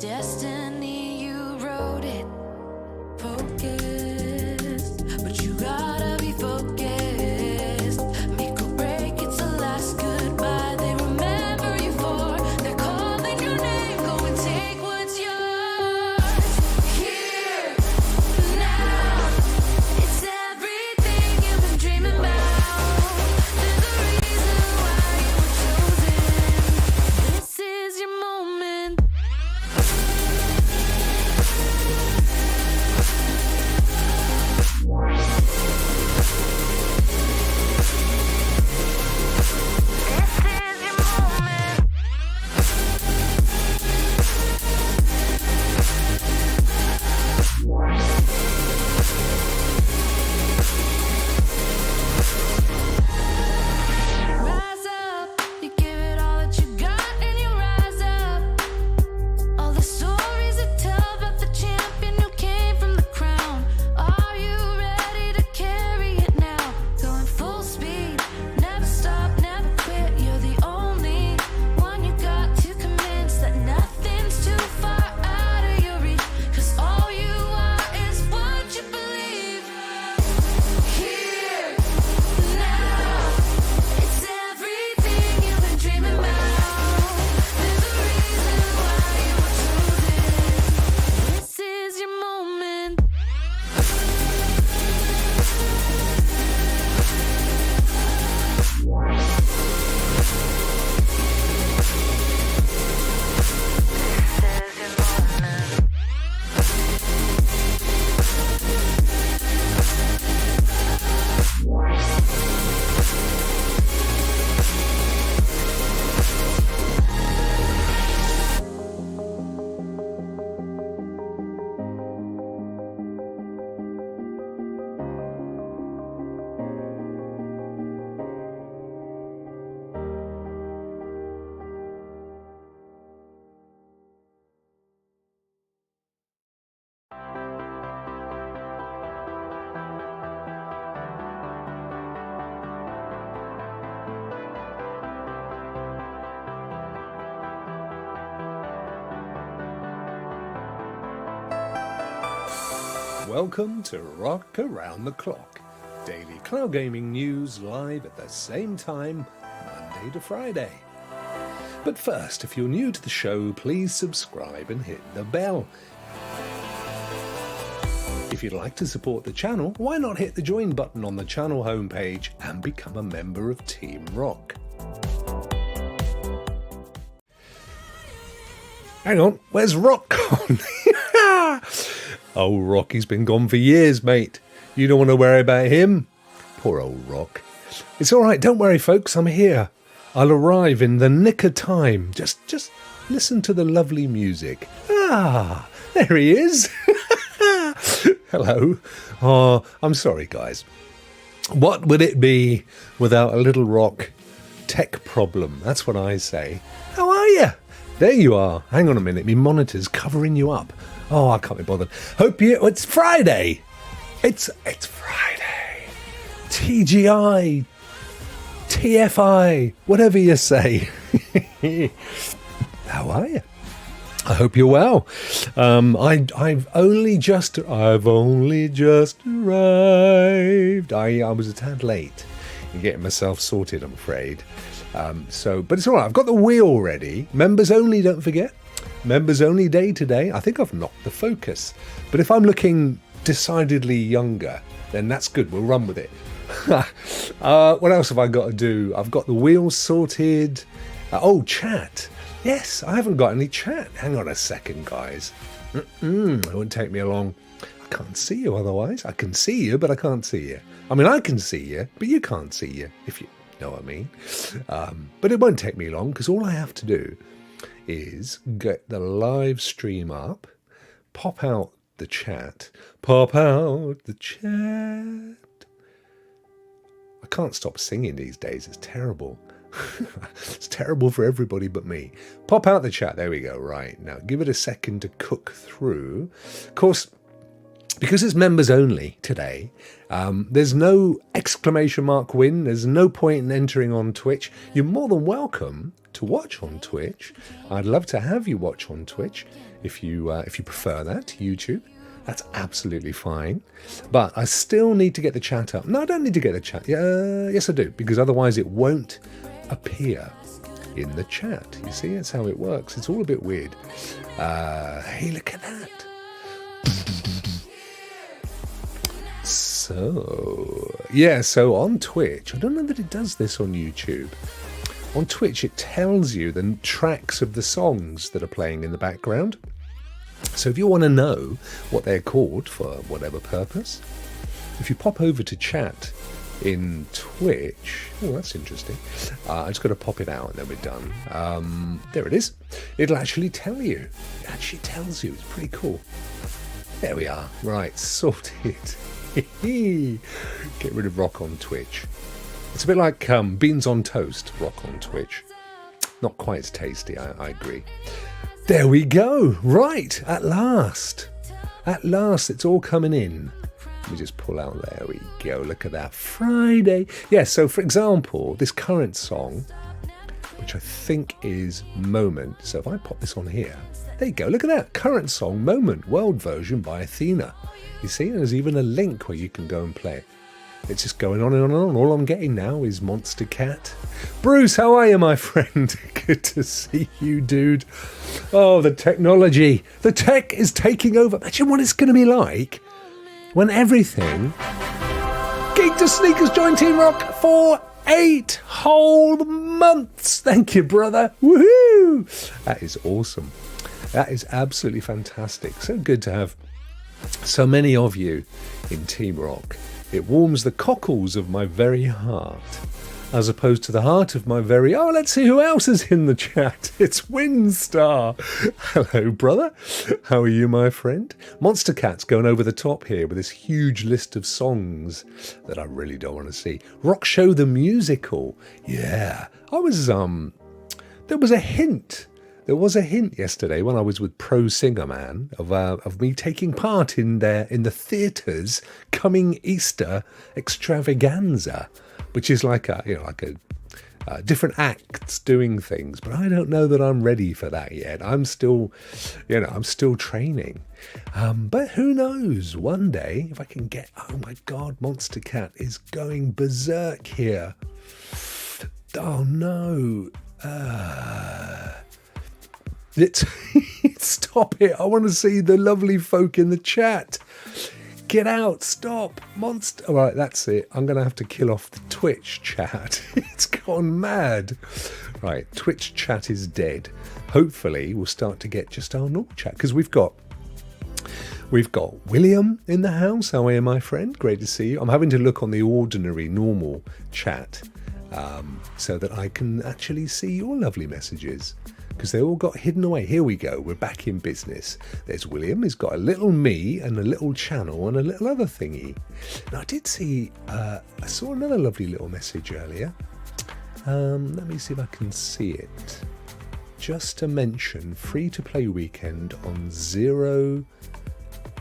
destiny, you wrote it. Focus, but you gotta be focused. Make or break, it's the last goodbye they remember you for. They're calling your name, go and take what's yours. Here, now, it's everything you've been dreaming about. There's a reason why you were chosen. This is your moment. Rise up, you give it all that you got and you rise up. All the stories that tell about the champion who came from the crown. Are you ready to carry it now? Going full speed, never stop, never quit. You're the only one you got to convince that nothing's too far out of your reach. 'Cause all you are is what you believe. Here, now, it's everything you've been dreaming about. There's a reason why you were chosen. This is your moment. Welcome to Rock Around the Clock. Daily cloud gaming news live at the same time, Monday to Friday. But first, if you're new to the show, please subscribe and hit the bell. If you'd like to support the channel, why not hit the join button on the channel homepage and become a member of Team Rock? Hang on, where's Rokk gone? Oh, Rocky's been gone for years, mate. You don't want to worry about him. Poor old Rokk. It's all right, don't worry, folks, I'm here. I'll arrive in the nick of time. Just listen to the lovely music. Ah, there he is. Hello. Oh, I'm sorry, guys. What would it be without a little Rokk? Tech problem, that's what I say. How are you? There you are. Hang on a minute, my monitor's covering you up. Oh, I can't be bothered. It's Friday. It's Friday. TGI. TFI. Whatever you say. How are you? I hope you're well. I've only just arrived. I was a tad late in getting myself sorted, I'm afraid. But it's all right. I've got the wheel ready. Members only, don't forget. Members only day today. I think I've knocked the focus. But if I'm looking decidedly younger, then that's good. We'll run with it. What else have I got to do? I've got the wheels sorted. Chat. Yes, I haven't got any chat. Hang on a second, guys. It won't take me along. I can't see you otherwise. I can see you, but I can't see you. I mean, I can see you, but you can't see you, if you know what I mean. But it won't take me long, because all I have to do is get the live stream up, pop out the chat. I can't stop singing these days. It's terrible. It's terrible for everybody but me. Pop out the chat. There we go. Right. Now, give it a second to cook through. Of course, because it's members only today, there's no exclamation mark win. There's no point in entering on Twitch. You're more than welcome to watch on Twitch. I'd love to have you watch on Twitch if you prefer that to YouTube. That's absolutely fine. But I still need to get the chat up. No, I don't need to get the chat. Yes, I do, because otherwise it won't appear in the chat. You see, that's how it works. It's all a bit weird. Hey, look at that. So on Twitch, I don't know that it does this on YouTube. On Twitch, it tells you the tracks of the songs that are playing in the background. So if you want to know what they're called for whatever purpose, if you pop over to chat in Twitch, oh, that's interesting. I just got to pop it out and then we're done. There it is. It'll actually tell you. It actually tells you. It's pretty cool. There we are. Right, sorted. Get rid of Rokk on Twitch. It's a bit like beans on toast, Rokk on Twitch. Not quite as tasty, I agree. There we go. Right, at last. At last, it's all coming in. Let me just pull out. There we go. Look at that. Friday. Yeah, so for example, this current song, which I think is Moment. So if I pop this on here, there you go. Look at that. Current song, Moment, world version by Athena. You see, there's even a link where you can go and play it. It's just going on and on and on. All I'm getting now is Monster Cat. Bruce, how are you, my friend? Good to see you, dude. Oh, the technology. The tech is taking over. Imagine what it's going to be like when everything... Geek to Sneakers join Team Rokk for 8 whole months. Thank you, brother. Woohoo! That is awesome. That is absolutely fantastic. So good to have so many of you in Team Rokk. It warms the cockles of my very heart, as opposed to the heart of my very... Oh, let's see who else is in the chat. It's Winstar. Hello, brother. How are you, my friend? Monster Cat's going over the top here with this huge list of songs that I really don't want to see. Rokk Show the musical. Yeah. I was... There was a hint. There was a hint yesterday when I was with Pro Singer Man of me taking part in the theatre's coming Easter extravaganza, which is like a different acts doing things. But I don't know that I'm ready for that yet. I'm still training. But who knows? One day, if I can get... Oh my God, Monster Cat is going berserk here. Oh no. Stop it. I want to see the lovely folk in the chat. Get out. Stop. Monster. All right, that's it. I'm going to have to kill off the Twitch chat. It's gone mad. Right, Twitch chat is dead. Hopefully, we'll start to get just our normal chat, because we've got William in the house. How are you, my friend? Great to see you. I'm having to look on the ordinary, normal chat so that I can actually see your lovely messages, because they all got hidden away. Here we go. We're back in business. There's William. He's got a little me and a little channel and a little other thingy. Now, I did see... I saw another lovely little message earlier. Let me see if I can see it. Just to mention, free-to-play weekend on 0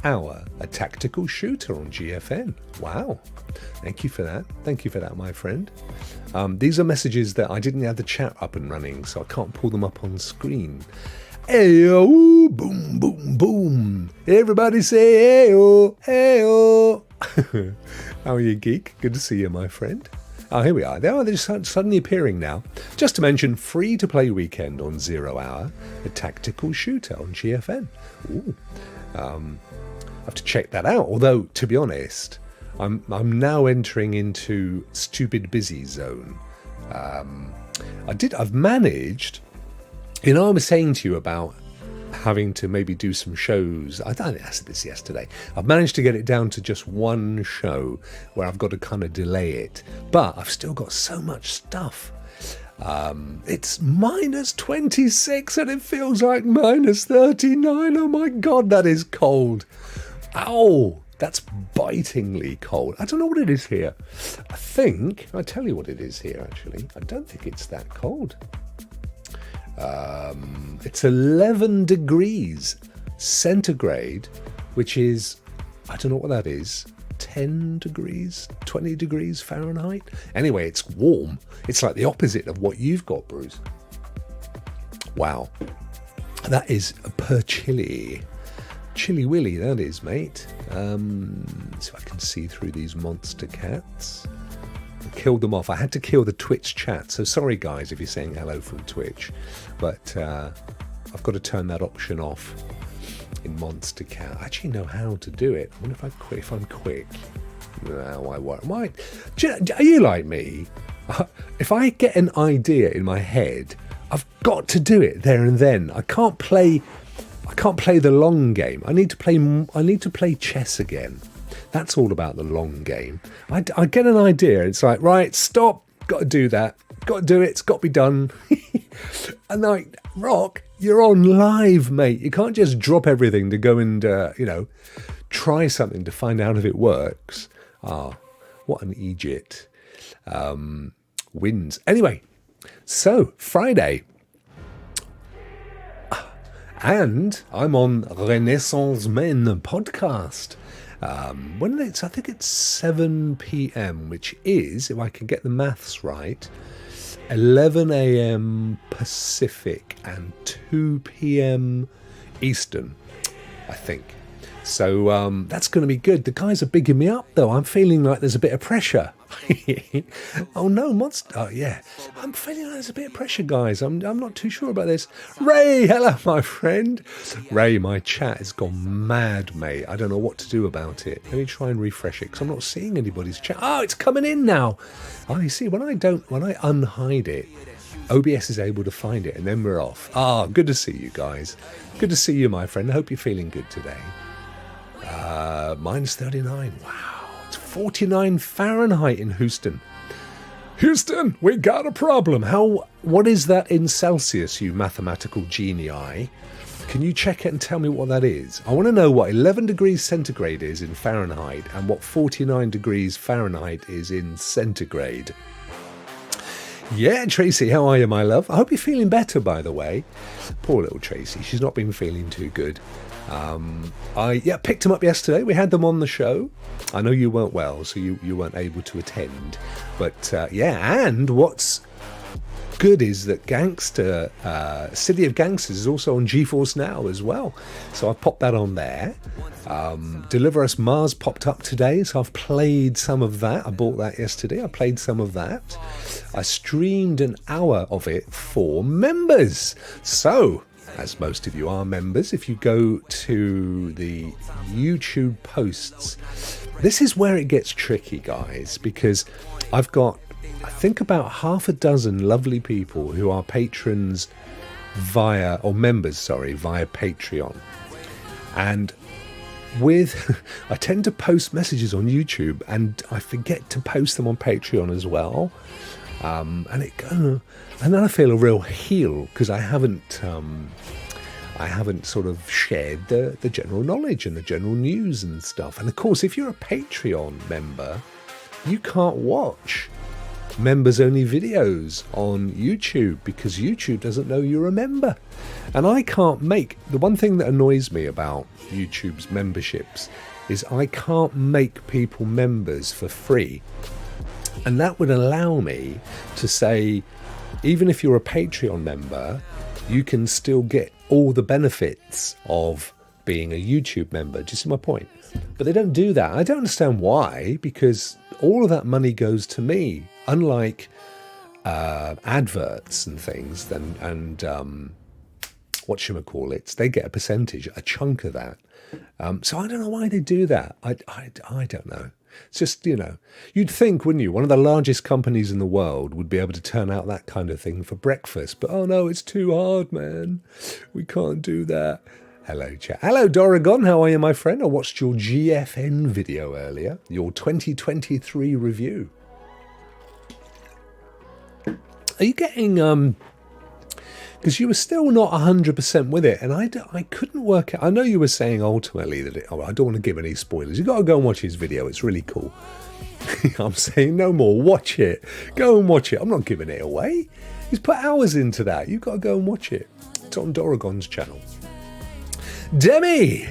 Hour, a tactical shooter on GFN. Wow. Thank you for that. Thank you for that, my friend. These are messages that I didn't have the chat up and running, so I can't pull them up on screen. Hey-oh, boom, boom, boom. Everybody say hey-oh, hey-oh. How are you, geek? Good to see you, my friend. Oh, here we are. They're just suddenly appearing now. Just to mention, free-to-play weekend on 0 Hour, a tactical shooter on GFN. Ooh. I have to check that out. Although, to be honest, I'm now entering into stupid busy zone. I've managed, I was saying to you about having to maybe do some shows. I think I said this yesterday. I've managed to get it down to just one show where I've got to kind of delay it, but I've still got so much stuff. It's minus 26 and it feels like minus 39. Oh my God, that is cold. Ow, that's bitingly cold. I don't know what it is here. I'll tell you what it is here, actually. I don't think it's that cold. It's 11 degrees centigrade, which is I don't know what that is. 10 degrees, 20 degrees Fahrenheit. Anyway, it's warm. It's like the opposite of what you've got, Bruce. Wow. That is per chili. Chilly willy, that is, mate. So I can see through these monster cats. I killed them off. I had to kill the Twitch chat. So sorry, guys, if you're saying hello from Twitch. But I've got to turn that option off in Monster Cat. I actually know how to do it. I wonder if I'm quick. No, I won't. Are you like me? If I get an idea in my head, I've got to do it there and then. I can't play the long game. I need to play chess again. That's all about the long game. I get an idea. It's like, right, stop. Got to do that. Got to do it. It's got to be done. And like, Rokk, you're on live, mate. You can't just drop everything to go and, try something to find out if it works. Ah, what an Egypt. Wins. Anyway, so Friday. And I'm on Renaissance Men podcast. I think it's 7 p.m, which is, if I can get the maths right, 11 a.m. Pacific and 2 p.m. Eastern, I think. So that's going to be good. The guys are bigging me up, though. I'm feeling like there's a bit of pressure. Oh, no, monster. Oh, yeah. I'm feeling like there's a bit of pressure, guys. I'm not too sure about this. Ray, hello, my friend. Ray, my chat has gone mad, mate. I don't know what to do about it. Let me try and refresh it, because I'm not seeing anybody's chat. Oh, it's coming in now. Oh, you see, when I unhide it, OBS is able to find it, and then we're off. Ah, good to see you guys. Good to see you, my friend. I hope you're feeling good today. Minus 39. Wow. It's 49 Fahrenheit in Houston. Houston, we got a problem. What is that in Celsius, you mathematical genii? Can you check it and tell me what that is? I want to know what 11 degrees centigrade is in Fahrenheit and what 49 degrees Fahrenheit is in centigrade. Yeah, Tracy, how are you, my love? I hope you're feeling better, by the way. Poor little Tracy. She's not been feeling too good. I picked them up yesterday. We had them on the show. I know you weren't well, so you weren't able to attend. But and what's good is that City of Gangsters is also on GeForce Now as well. So I popped that on there. Deliver Us Mars popped up today, so I've played some of that. I bought that yesterday. I played some of that. I streamed an hour of it for members. So, as most of you are members, if you go to the YouTube posts, this is where it gets tricky, guys, because I've got, I think, about half a dozen lovely people who are patrons via Patreon. And I tend to post messages on YouTube and I forget to post them on Patreon as well. And then I feel a real heel because I haven't sort of shared the general knowledge and the general news and stuff. And of course, if you're a Patreon member, you can't watch members only videos on YouTube because YouTube doesn't know you're a member. And I can't the one thing that annoys me about YouTube's memberships is I can't make people members for free. And that would allow me to say, even if you're a Patreon member, you can still get all the benefits of being a YouTube member. Do you see my point? But they don't do that. I don't understand why, because all of that money goes to me, unlike adverts and things and whatchamacallits. They get a percentage, a chunk of that. So I don't know why they do that. I don't know. It's just, you'd think, wouldn't you, one of the largest companies in the world would be able to turn out that kind of thing for breakfast. But, oh no, it's too hard, man. We can't do that. Hello, chat. Hello, Doragon. How are you, my friend? I watched your GFN video earlier, your 2023 review. Are you getting, because you were still not 100% with it, and I couldn't work out. I know you were saying ultimately that I don't want to give any spoilers. You've got to go and watch his video. It's really cool. I'm saying no more. Watch it. Go and watch it. I'm not giving it away. He's put hours into that. You've got to go and watch it. It's on Doragon's channel. Demi!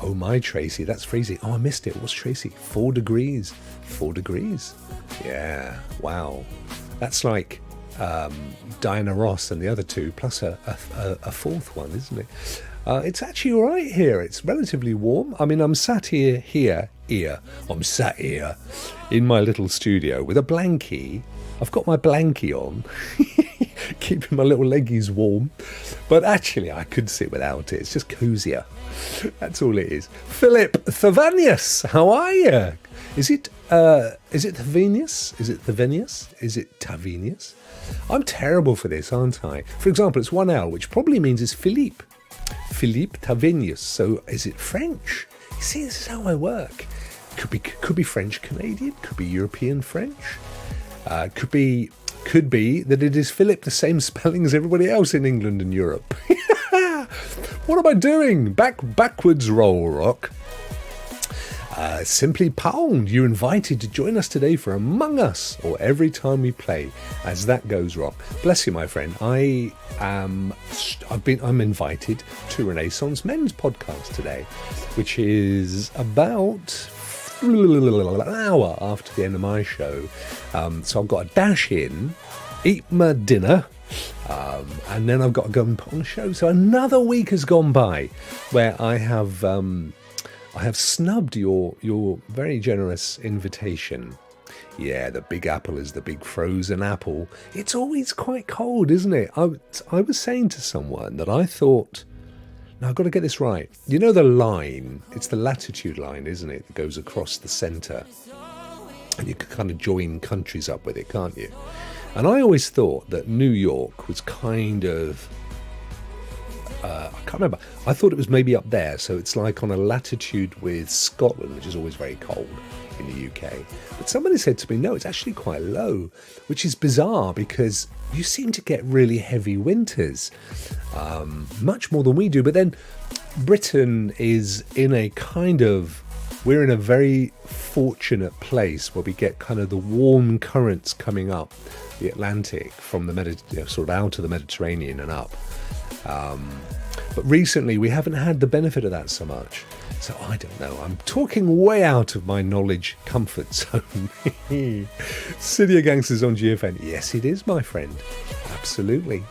Oh my, Tracy, that's freezing. Oh, I missed it. What's Tracy? 4 degrees. 4 degrees. Yeah, wow. That's like Diana Ross and the other two, plus a fourth one, isn't it? It's actually all right here. It's relatively warm. I mean, I'm sat here. I'm sat here in my little studio with a blankie. I've got my blankie on, keeping my little leggies warm. But actually, I could sit without it. It's just cozier. That's all it is. Philip Thavanius, how are you? Is it Thavanius? Is it Thavanius? Is it Tavinius? I'm terrible for this, aren't I? For example, it's 1 L, which probably means it's Philippe. Philippe Tavinius. So is it French? You see, this is how I work. Could be French Canadian. Could be European French. Could be that it is Philip, the same spelling as everybody else in England and Europe. What am I doing? Backwards roll, Rokk. Simply Pound, you're invited to join us today for Among Us, or every time we play, as that goes, Rokk. Bless you, my friend. I'm invited to Renaissance Men's podcast today, which is about an hour after the end of my show. So I've got to dash in, eat my dinner, and then I've got to go and put on a show. So another week has gone by where I have snubbed your very generous invitation. Yeah, the big apple is the big frozen apple. It's always quite cold, isn't it? I was saying to someone that I thought, now I've got to get this right. You know the line, it's the latitude line, isn't it, that goes across the centre. And you can kind of join countries up with it, can't you? And I always thought that New York was kind of... I can't remember. I thought it was maybe up there, so it's like on a latitude with Scotland, which is always very cold in the UK. But somebody said to me, no, it's actually quite low, which is bizarre because you seem to get really heavy winters, much more than we do. But then Britain is in a kind of... We're in a very fortunate place where we get kind of the warm currents coming up the Atlantic from the sort of out of the Mediterranean and up. But recently we haven't had the benefit of that so much. So I don't know. I'm talking way out of my knowledge comfort zone. City of Gangsters on GFN. Yes, it is, my friend. Absolutely.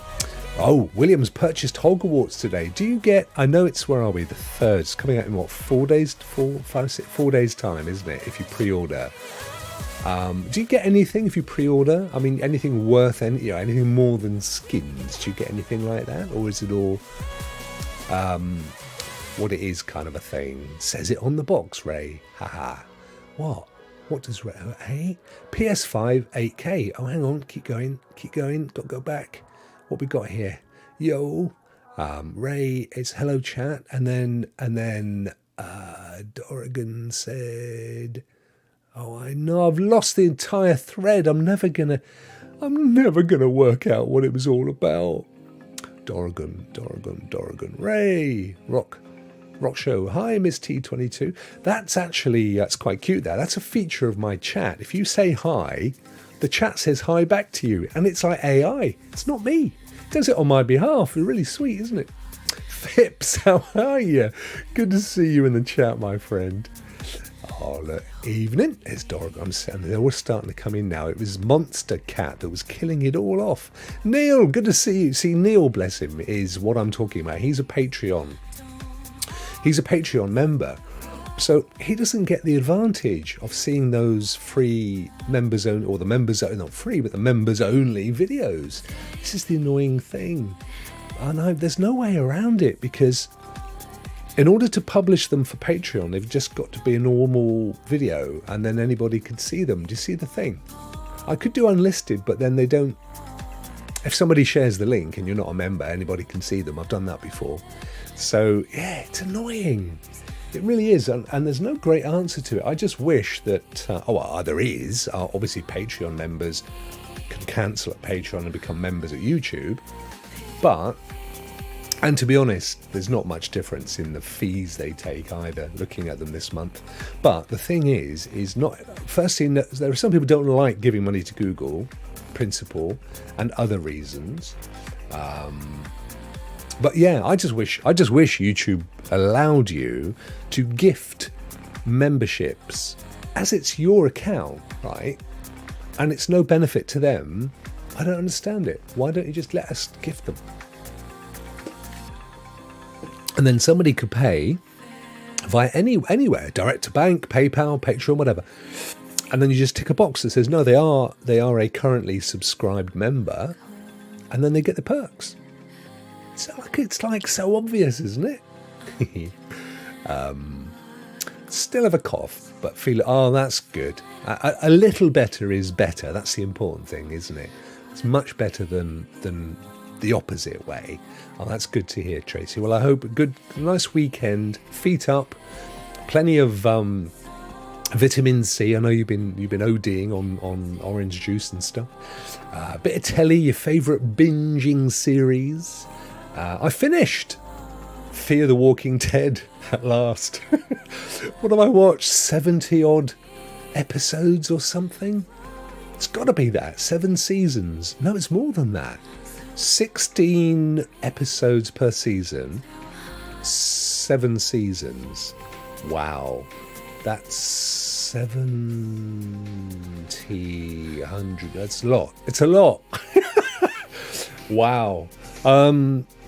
Oh, Williams purchased Hogwarts today. Do you get... I know it's... Where are we? The 3rd. It's coming out in what? 4 days? 4 days time, isn't it? If you pre-order. Do you get anything if you pre-order? I mean, anything worth anything more than skins? Do you get anything like that, or is it all what it is kind of a thing? Says it on the box, Ray. Haha. What does Ray? Hey, PS5 8K. Oh, hang on. Keep going. Got to go back. What we got here? Yo, Ray. It's hello chat, and then Dorrigan said. Oh, I know, I've lost the entire thread. I'm never gonna work out what it was all about. Dorrigan. Ray, Rokk Show. Hi, Miss T22. That's quite cute there. That's a feature of my chat. If you say hi, the chat says hi back to you. And it's like AI. It's not me. It does it on my behalf. It's really sweet, isn't it? Phipps, how are you? Good to see you in the chat, my friend. Oh, look, evening. It's Dorrigan. They're all starting to come in now. It was Monster Cat that was killing it all off. Neil, good to see you. See, Neil, bless him, is what I'm talking about. He's a Patreon member. So he doesn't get the advantage of seeing those free members only, or the members, not free, but the members only videos. This is the annoying thing. There's no way around it, because in order to publish them for Patreon, they've just got to be a normal video, and then anybody could see them. Do you see the thing? I could do unlisted, but then they don't... If somebody shares the link and you're not a member, anybody can see them. I've done that before. So, yeah, it's annoying. It really is, and there's no great answer to it. I just wish that... there is. Obviously, Patreon members can cancel at Patreon and become members at YouTube. But... And to be honest, there's not much difference in the fees they take either, looking at them this month. But the thing is not... Firstly, there are some people who don't like giving money to Google, principle, and other reasons. But yeah, I just wish YouTube allowed you to gift memberships as it's your account, right? And it's no benefit to them. I don't understand it. Why don't you just let us gift them? And then somebody could pay via anywhere, direct to bank, PayPal, Patreon, whatever. And then you just tick a box that says, no, they are a currently subscribed member, and then they get the perks. It's like so obvious, isn't it? Still have a cough, but feel, oh, that's good. A little better is better. That's the important thing, isn't it? It's much better than the opposite way. Oh, that's good to hear, Tracy. Well, I hope nice weekend, feet up, plenty of vitamin C. I know you've been ODing on orange juice and stuff. A bit of telly, your favourite binging series. I finished Fear the Walking Dead at last. What have I watched? 70 odd episodes or something? It's got to be that. 7 seasons. No, it's more than that. 16 episodes per season. 7 seasons. Wow. That's 70, 100. That's a lot. It's a lot. Wow.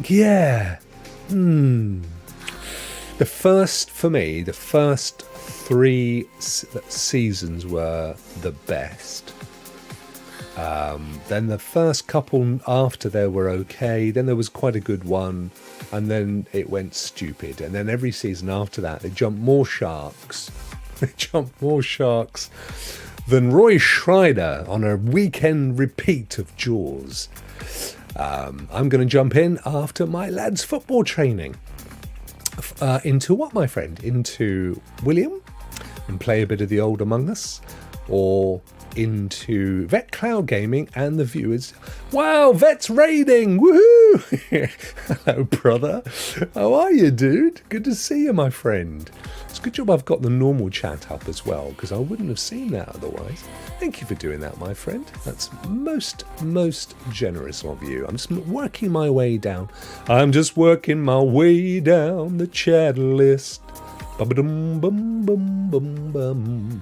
Yeah. The first 3 seasons were the best. Then the first couple after there were okay. Then there was quite a good one, and then it went stupid. And then every season after that, they jumped more sharks. They jumped more sharks than Roy Schreider on a weekend repeat of Jaws. I'm going to jump in after my lad's football training. Into what, my friend? Into William and play a bit of the old Among Us, or into Vet Cloud Gaming and the viewers. Wow, Vet's raiding! Woohoo! Hello, brother. How are you, dude? Good to see you, my friend. It's a good job I've got the normal chat up as well, because I wouldn't have seen that otherwise. Thank you for doing that, my friend. That's most generous of you. I'm just working my way down. I'm just working my way down the chat list. Bum bum bum bum bum.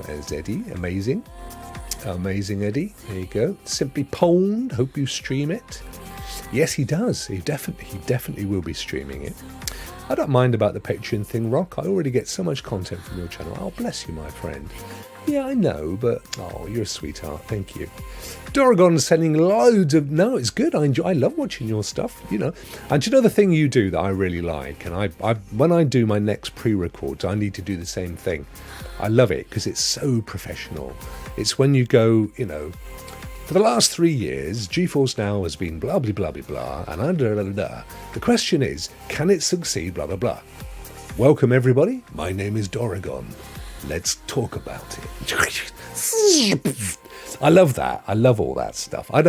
There's Eddie, amazing Eddie. There you go. Simply Pwned. Hope you stream it. Yes, he does. He definitely will be streaming it. I don't mind about the Patreon thing, Rokk. I already get so much content from your channel. Oh, bless you, my friend. Yeah, I know, but oh, you're a sweetheart. Thank you. Doragon's sending loads of. No, it's good. I love watching your stuff. You know, and you know the thing you do that I really like, and I when I do my next pre-records, I need to do the same thing. I love it because it's so professional. It's when you go, you know, for the last 3 years, GeForce Now has been blah blah blah blah blah, and blah, blah, blah. The question is, can it succeed? Blah blah blah. Welcome everybody. My name is Doragon. Let's talk about it. I love that. I love all that stuff. I've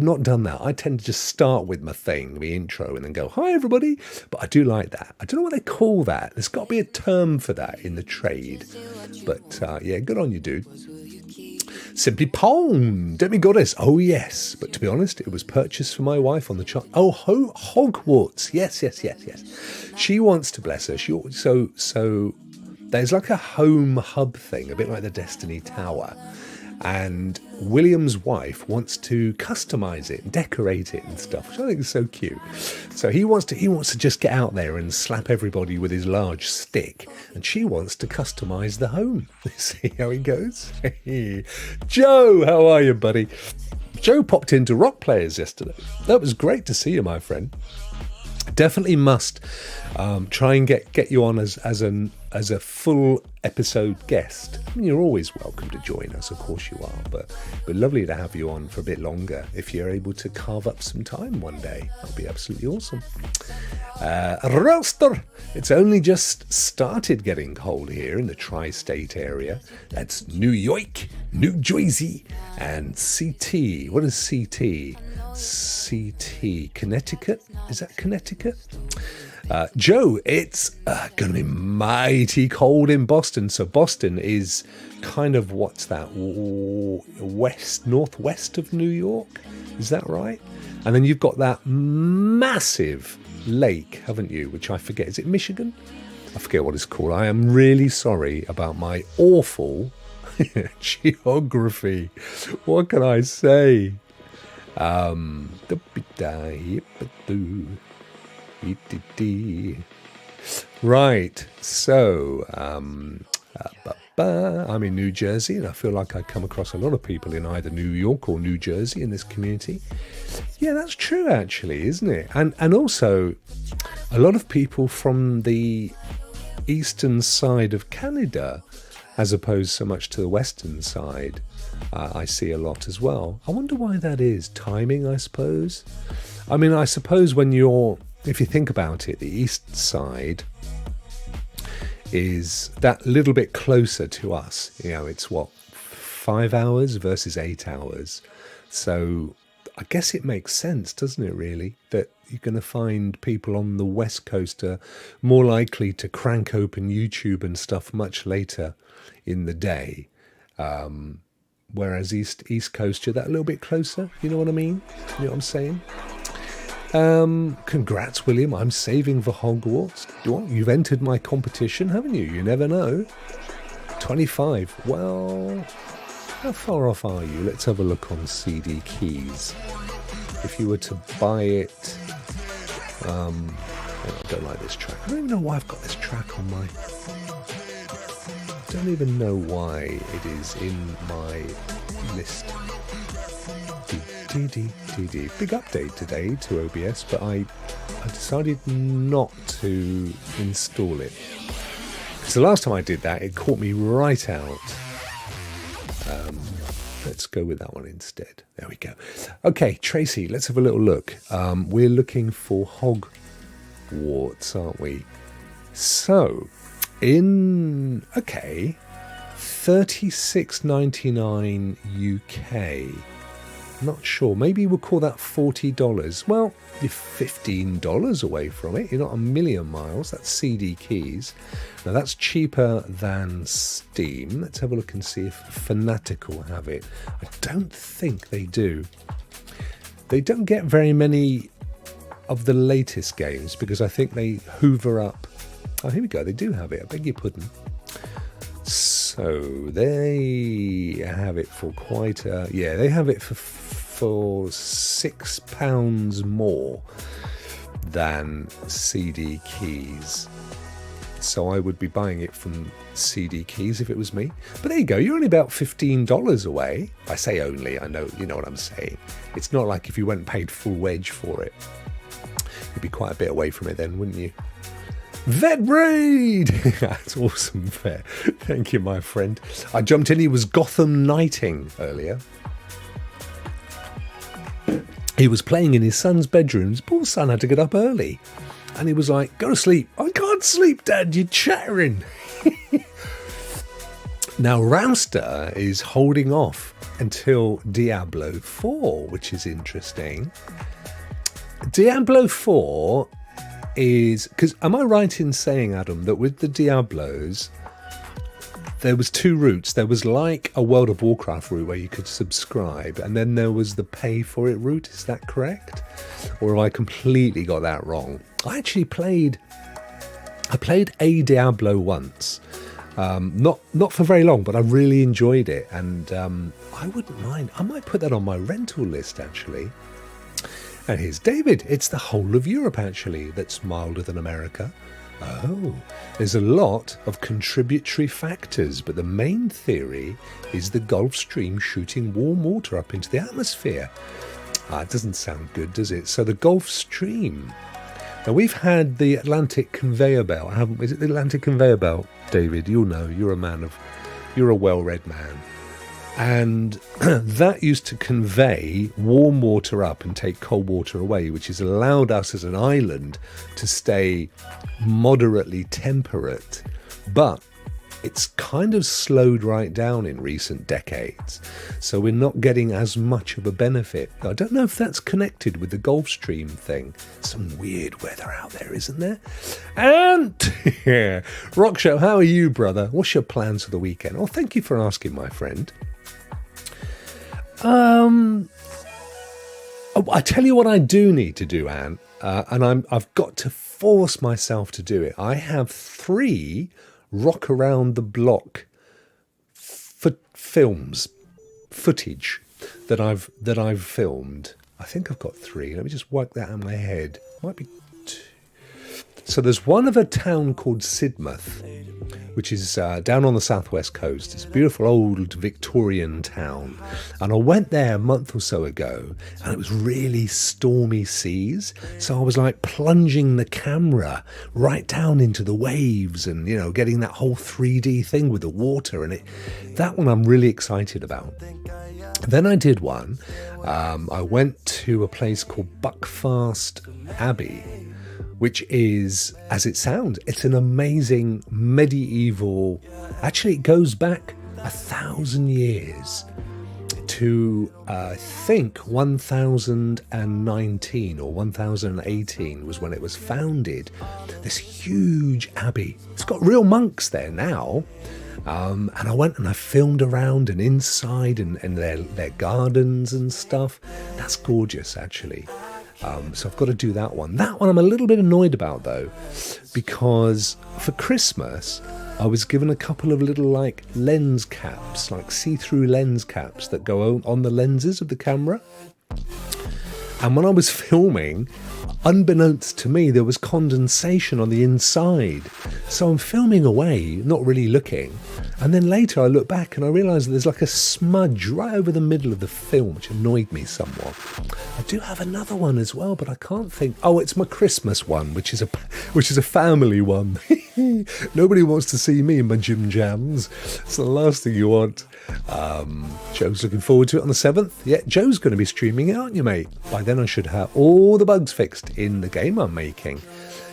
not done that. I tend to just start with my thing, the intro, and then go, hi, everybody. But I do like that. I don't know what they call that. There's got to be a term for that in the trade. But yeah, good on you, dude. Simply Pwned, Demi-Goddess. Oh, yes. But to be honest, it was purchased for my wife on the chart. Oh, Hogwarts. Yes. She wants to, bless her. So there's like a home hub thing, a bit like the Destiny Tower. And William's wife wants to customize it and decorate it and stuff, which I think is so cute. So he wants to just get out there and slap everybody with his large stick, and she wants to customize the home. See how it goes? Joe, how are you, buddy? Joe popped into Rokk Players yesterday. That was great to see you, my friend. Definitely must try and get you on as a full episode guest. I mean, you're always welcome to join us, of course you are, but lovely to have you on for a bit longer if you're able to carve up some time one day. That'll be absolutely awesome. Roster, it's only just started getting cold here in the tri-state area. That's New York, New Jersey, and CT. What is CT? CT, Connecticut. Is that Connecticut? Joe, it's going to be mighty cold in Boston. So Boston is kind of, what's that, northwest of New York? Is that right? And then you've got that massive lake, haven't you? Which I forget. Is it Michigan? I forget what it's called. I am really sorry about my awful geography. What can I say? Right, so I'm in New Jersey, and I feel like I come across a lot of people in either New York or New Jersey in this community. Yeah, that's true, actually, isn't it? And also a lot of people from the eastern side of Canada, as opposed so much to the western side. I see a lot as well. I wonder why that is. Timing, I suppose. I mean, I suppose if you think about it, the east side is that little bit closer to us. You know, it's 5 hours versus 8 hours. So I guess it makes sense, doesn't it, really, that you're going to find people on the west coast are more likely to crank open YouTube and stuff much later in the day. Whereas East Coast, you're that little bit closer. You know what I mean? You know what I'm saying? Congrats, William. I'm saving for Hogwarts. You've entered my competition, haven't you? You never know. 25. Well, how far off are you? Let's have a look on CD Keys. If you were to buy it... I don't like this track. I don't even know why I've got this track on my... I don't even know why it is in my list. Big update today to OBS, but I decided not to install it. Because the last time I did that, it caught me right out. Let's go with that one instead. There we go. Okay, Tracy, let's have a little look. We're looking for Hogwarts, aren't we? So, $36.99 UK. Not sure. Maybe we'll call that $40. Well, you're $15 away from it. You're not a million miles. That's CD Keys. Now, that's cheaper than Steam. Let's have a look and see if Fanatical have it. I don't think they do. They don't get very many of the latest games because I think they hoover up. Oh, here we go. They do have it. I beg your pudding. So they have it for quite a... Yeah, they have it for £6 more than CD Keys. So I would be buying it from CD Keys if it was me. But there you go. You're only about $15 away. I say only. I know, you know what I'm saying. It's not like if you went and paid full wedge for it. You'd be quite a bit away from it then, wouldn't you? Vet Raid! That's awesome, Vet. Thank you, my friend. I jumped in. He was Gotham Knighting earlier. He was playing in his son's bedrooms. Poor son had to get up early. And he was like, go to sleep. I can't sleep, Dad. You're chattering. Now, Ramster is holding off until Diablo 4, which is interesting. Diablo 4... is because am I right in saying, Adam, that with the Diablos there was two routes? There was like a World of Warcraft route where you could subscribe, and then there was the pay for it route. Is that correct, or have I completely got that wrong? I actually played a Diablo once, not for very long, but I really enjoyed it, and I wouldn't mind. I might put that on my rental list actually. And here's David. It's the whole of Europe, actually, that's milder than America. Oh, there's a lot of contributory factors, but the main theory is the Gulf Stream shooting warm water up into the atmosphere. It doesn't sound good, does it? So the Gulf Stream. Now, we've had the Atlantic conveyor belt, haven't we? Is it the Atlantic conveyor belt, David? You'll know. You're a well-read man. And that used to convey warm water up and take cold water away, which has allowed us as an island to stay moderately temperate. But it's kind of slowed right down in recent decades. So we're not getting as much of a benefit. I don't know if that's connected with the Gulfstream thing. Some weird weather out there, isn't there? And Rokk Show, how are you, brother? What's your plans for the weekend? Oh, thank you for asking, my friend. I tell you what I do need to do, Anne, and I've got to force myself to do it. I have 3 rock around the block footage that I've filmed. I think I've got 3. Let me just work that out in my head. Might be 2. So there's one of a town called Sidmouth, which is down on the southwest coast. It's a beautiful old Victorian town. And I went there a month or so ago, and it was really stormy seas. So I was like plunging the camera right down into the waves and, you know, getting that whole 3D thing with the water. And that one I'm really excited about. Then I did one. I went to a place called Buckfast Abbey, which is, as it sounds, it's an amazing medieval... Actually, it goes back 1,000 years to, I think, 1019 or 1018 was when it was founded. This huge abbey. It's got real monks there now. And I went and I filmed around and inside and their gardens and stuff. That's gorgeous, actually. So I've got to do that one. That one I'm a little bit annoyed about, though, because for Christmas, I was given a couple of little, like, lens caps, like see-through lens caps that go on the lenses of the camera. And when I was filming, unbeknownst to me, there was condensation on the inside. So I'm filming away, not really looking. And then later I look back and I realise that there's like a smudge right over the middle of the film, which annoyed me somewhat. I do have another one as well, but I can't think. Oh, it's my Christmas one, which is a family one. Nobody wants to see me in my gym jams. It's the last thing you want. Joe's looking forward to it on the 7th. Yeah, Joe's going to be streaming it, aren't you, mate? By then I should have all the bugs fixed in the game I'm making.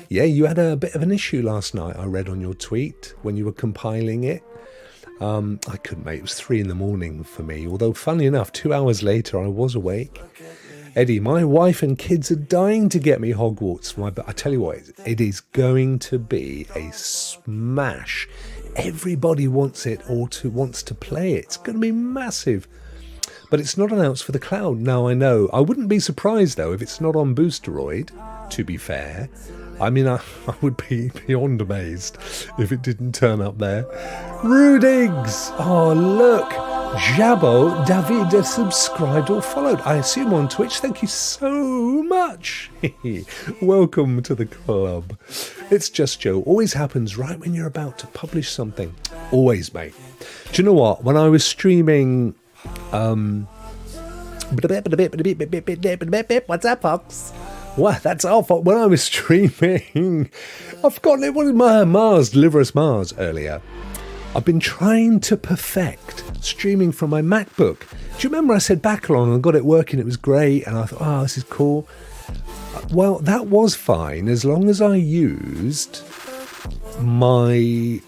Yeah, you had a bit of an issue last night, I read on your tweet when you were compiling it. I couldn't, mate. It was 3 a.m. for me. Although, funnily enough, 2 hours later, I was awake. Eddie, my wife and kids are dying to get me Hogwarts. I tell you what, it is going to be a smash. Everybody wants it or wants to play it. It's going to be massive. But it's not announced for the cloud. Now, I know. I wouldn't be surprised, though, if it's not on Boosteroid, to be fair. I mean, I would be beyond amazed if it didn't turn up there. Rudigs! Oh, look! Jabo David has subscribed or followed. I assume on Twitch. Thank you so much. Welcome to the club. It's Just Joe. Always happens right when you're about to publish something. Always, mate. Do you know what? When I was streaming... What's up, Fox? What? That's our fault. When I was streaming, I've forgotten it. What was my Deliver Us Mars earlier? I've been trying to perfect streaming from my MacBook. Do you remember I said back along and got it working? It was great, and I thought, oh, this is cool. Well, that was fine as long as I used my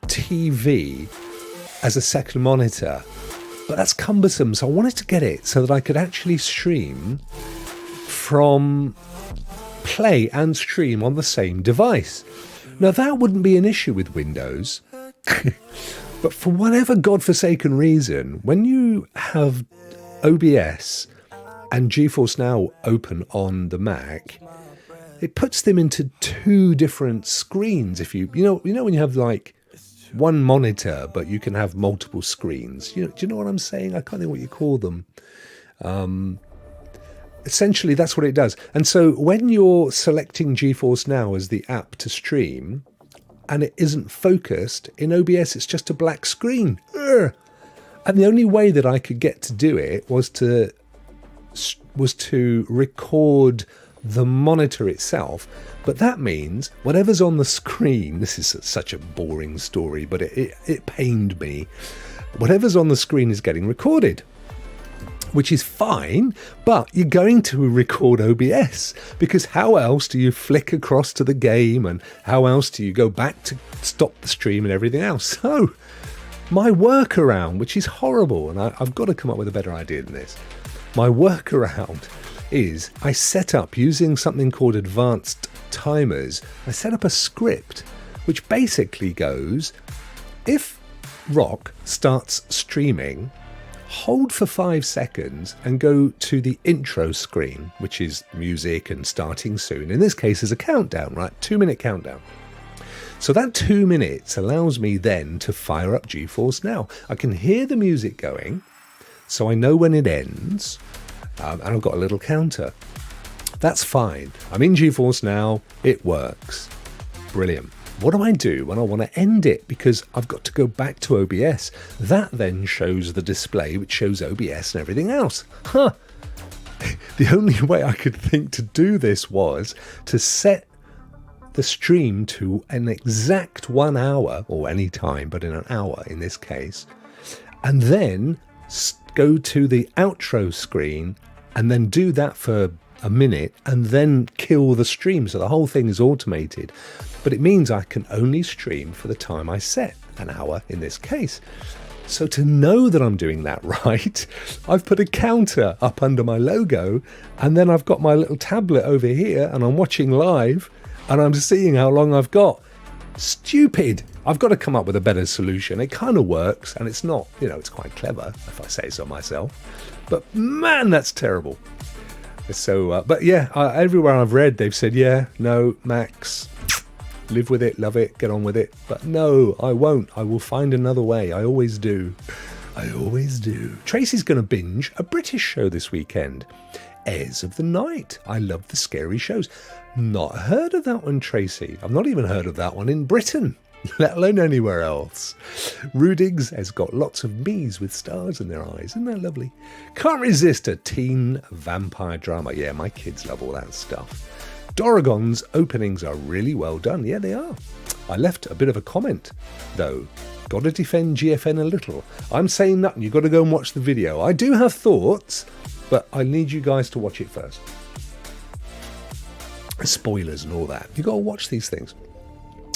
TV as a second monitor. But that's cumbersome, so I wanted to get it so that I could actually stream from play and stream on the same device. Now that wouldn't be an issue with Windows, but for whatever godforsaken reason, when you have OBS and GeForce Now open on the Mac, it puts them into 2 different screens. If you know when you have like one monitor, but you can have multiple screens. Do you know what I'm saying? I can't think what you call them. Essentially, that's what it does. And so when you're selecting GeForce Now as the app to stream, and it isn't focused, in OBS it's just a black screen. Urgh. And the only way that I could get to do it was to record the monitor itself. But that means whatever's on the screen, this is such a boring story, but it pained me. Whatever's on the screen is getting recorded. which is fine, but you're going to record OBS, because how else do you flick across to the game, and how else do you go back to stop the stream and everything else? So my workaround, which is horrible, and I've got to come up with a better idea than this. My workaround is I set up, using something called advanced timers, I set up a script which basically goes, if Rokk starts streaming, hold for 5 seconds and go to the intro screen, which is music and starting soon. In this case, there's a countdown, right? 2-minute countdown. So that 2 minutes allows me then to fire up GeForce Now. I can hear the music going, so I know when it ends, and I've got a little counter. That's fine. I'm in GeForce Now. It works. Brilliant. What do I do when I want to end it? Because I've got to go back to OBS. That then shows the display, which shows OBS and everything else. Huh. The only way I could think to do this was to set the stream to an exact 1 hour, or any time, but in an hour in this case, and then go to the outro screen and then do that for a minute and then kill the stream. So the whole thing is automated, but it means I can only stream for the time I set, an hour in this case. So to know that I'm doing that right, I've put a counter up under my logo, and then I've got my little tablet over here and I'm watching live and I'm seeing how long I've got. Stupid. I've got to come up with a better solution. It kind of works, and it's not, it's quite clever if I say so myself, but man, that's terrible. So, but yeah, everywhere I've read, they've said, yeah, no, Max, live with it, love it, get on with it. But no, I won't. I will find another way. I always do. I always do. Tracy's going to binge a British show this weekend. Heirs of the Night. I love the scary shows. Not heard of that one, Tracy. I've not even heard of that one in Britain, let alone anywhere else. Rudigs has got lots of me's with stars in their eyes. Isn't that lovely? Can't resist a teen vampire drama. Yeah, my kids love all that stuff. Doragon's openings are really well done. Yeah, they are. I left a bit of a comment, though. Got to defend GFN a little. I'm saying nothing. You've got to go and watch the video. I do have thoughts, but I need you guys to watch it first. Spoilers and all that. You've got to watch these things.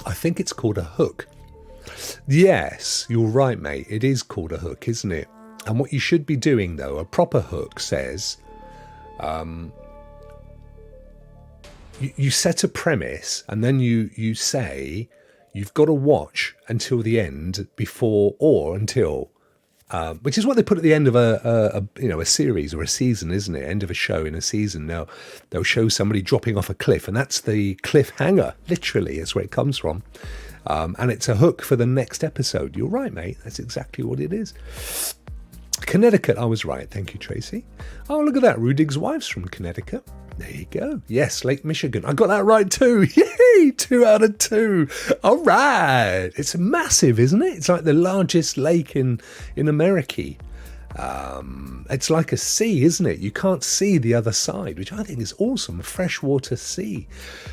I think it's called a hook. Yes, you're right, mate. It is called a hook, isn't it? And what you should be doing, though, a proper hook says, you set a premise, and then you say you've got to watch until the end, before or until, which is what they put at the end of a series or a season, isn't it? End of a show in a season. Now they'll show somebody dropping off a cliff, and that's the cliffhanger. Literally, is where it comes from, and it's a hook for the next episode. You're right, mate. That's exactly what it is. Connecticut, I was right. Thank you, Tracy. Oh, look at that. Rudig's wife's from Connecticut. There you go. Yes, Lake Michigan. I got that right too. Yay! 2 out of 2. All right. It's massive, isn't it? It's like the largest lake in America. It's like a sea, isn't it? You can't see the other side, which I think is awesome. A freshwater sea.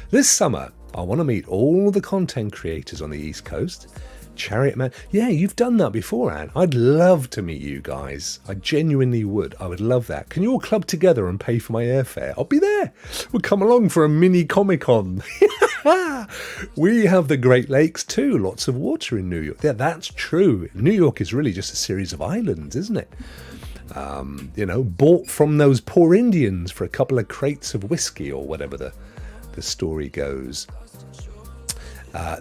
This summer, I want to meet all the content creators on the East Coast. Chariot Man. Yeah, you've done that before, Anne. I'd love to meet you guys. I genuinely would. I would love that. Can you all club together and pay for my airfare? I'll be there. We'll come along for a mini Comic-Con. We have the Great Lakes too. Lots of water in New York. Yeah, that's true. New York is really just a series of islands, isn't it? Bought from those poor Indians for a couple of crates of whiskey, or whatever the story goes.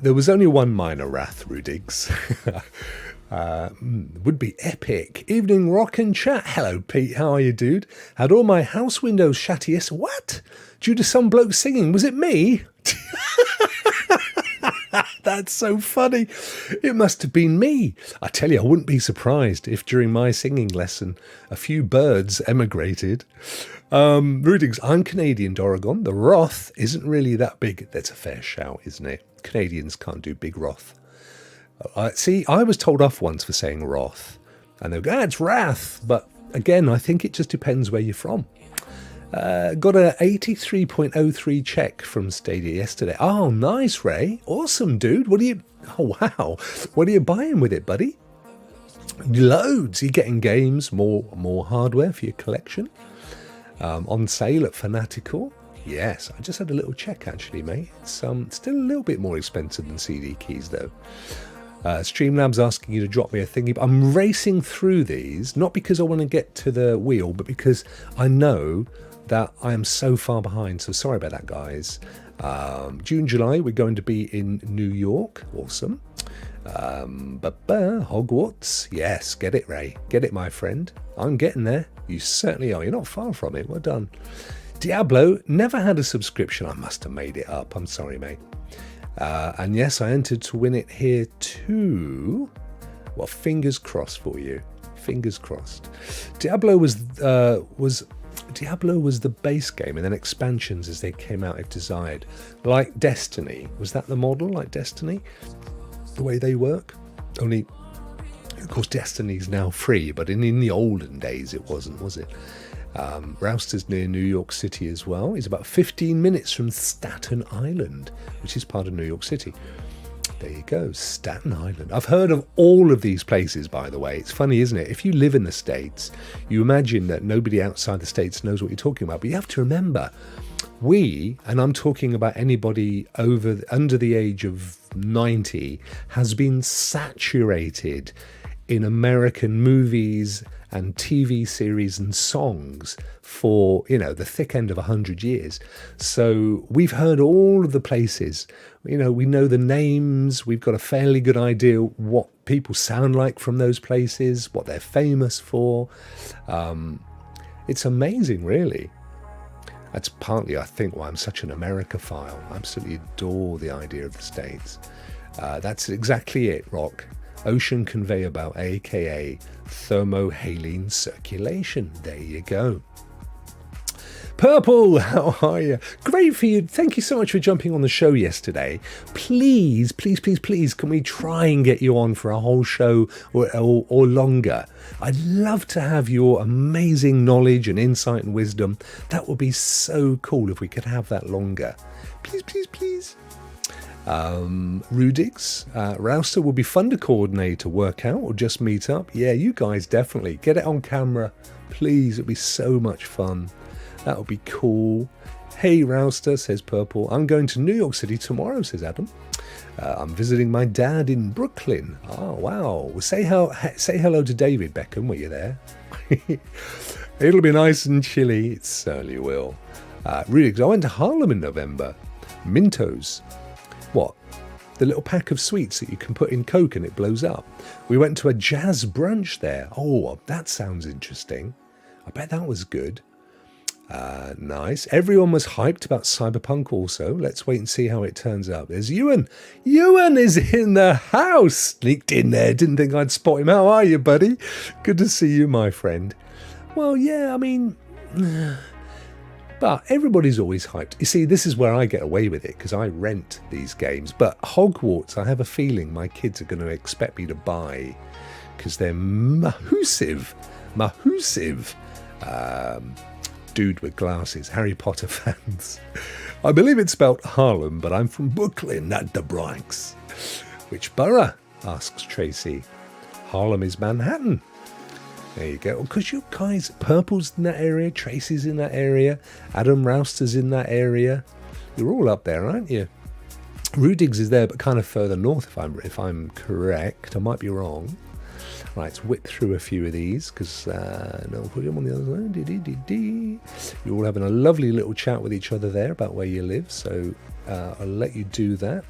There was only one minor wrath, Rudigs. Would be epic. Evening Rokk and chat. Hello, Pete. How are you, dude? Had all my house windows shut yesterday. What? Due to some bloke singing. Was it me? That's so funny. It must have been me. I tell you, I wouldn't be surprised if during my singing lesson a few birds emigrated. Rudigs, I'm Canadian, Doragon. The Roth isn't really that big. That's a fair shout, isn't it? Canadians can't do big Roth. See, I was told off once for saying Roth, and they go, it's Wrath. But again, I think it just depends where you're from. Got a 83.03 check from Stadia yesterday. Oh, nice, Ray. Awesome, dude. Oh, wow. What are you buying with it, buddy? Loads. You're getting games, more hardware for your collection. On sale at Fanatical. Yes, I just had a little check actually, mate. It's still a little bit more expensive than CD keys though. Streamlabs asking you to drop me a thingy. But I'm racing through these, not because I want to get to the wheel, but because I know that I am so far behind. So sorry about that, guys. June, July, we're going to be in New York. Awesome. Hogwarts. Yes, get it, Ray. Get it, my friend. I'm getting there. You certainly are. You're not far from it. Well done. Diablo, never had a subscription. I must have made it up. I'm sorry, mate. And yes, I entered to win it here too. Well, fingers crossed for you. Fingers crossed. Diablo was the base game, and then expansions as they came out if desired. Like Destiny. Was that the model? Like Destiny? The way they work? Only, of course, Destiny's now free, but in the olden days it wasn't, was it? Rouster's near New York City as well. He's about 15 minutes from Staten Island, which is part of New York City. There you go, Staten Island. I've heard of all of these places, by the way. It's funny, isn't it? If you live in the States, you imagine that nobody outside the States knows what you're talking about. But you have to remember, and I'm talking about anybody under the age of 90, has been saturated in American movies and TV series and songs for, the thick end of 100 years. So we've heard all of the places, we know the names, we've got a fairly good idea what people sound like from those places, what they're famous for. It's amazing, really. That's partly, I think, why I'm such an Americophile. I absolutely adore the idea of the States. That's exactly it, Rokk. Ocean conveyor belt, aka thermohaline circulation. There you go. Purple, how are you? Great for you. Thank you so much for jumping on the show yesterday. Please, can we try and get you on for a whole show or longer? I'd love to have your amazing knowledge and insight and wisdom. That would be so cool if we could have that longer. Please. Rudigs, Rouster, will be fun to coordinate a workout or just meet up. Yeah, you guys definitely get it on camera, please. It'd be so much fun. That would be cool. Hey Rouster, says Purple. I'm going to New York City tomorrow, says Adam. I'm visiting my dad in Brooklyn. Oh wow. Well, say hello to David Beckham. Were you there? It'll be nice and chilly. It certainly will. Rudigs, I went to Harlem in November. Mintos. What? The little pack of sweets that you can put in Coke and it blows up. We went to a jazz brunch there. Oh, that sounds interesting. I bet that was good. Nice. Everyone was hyped about Cyberpunk also. Let's wait and see how it turns out. There's Ewan. Ewan is in the house. Sneaked in there. Didn't think I'd spot him. How are you, buddy? Good to see you, my friend. Well, yeah, I mean... But everybody's always hyped. You see, this is where I get away with it, because I rent these games. But Hogwarts, I have a feeling my kids are going to expect me to buy, because they're mahoosive. Dude with glasses, Harry Potter fans. I believe it's spelled Harlem, but I'm from Brooklyn, not the Bronx. Which borough? Asks Tracy. Harlem is Manhattan. There you go. Because you guys, Purple's in that area, Tracy's in that area, Adam Rouster's in that area. You're all up there, aren't you? Rudigs is there, but kind of further north, if I'm correct. I might be wrong. Right, let's whip through a few of these, because no, put them on the other side. You're all having a lovely little chat with each other there about where you live, so I'll let you do that.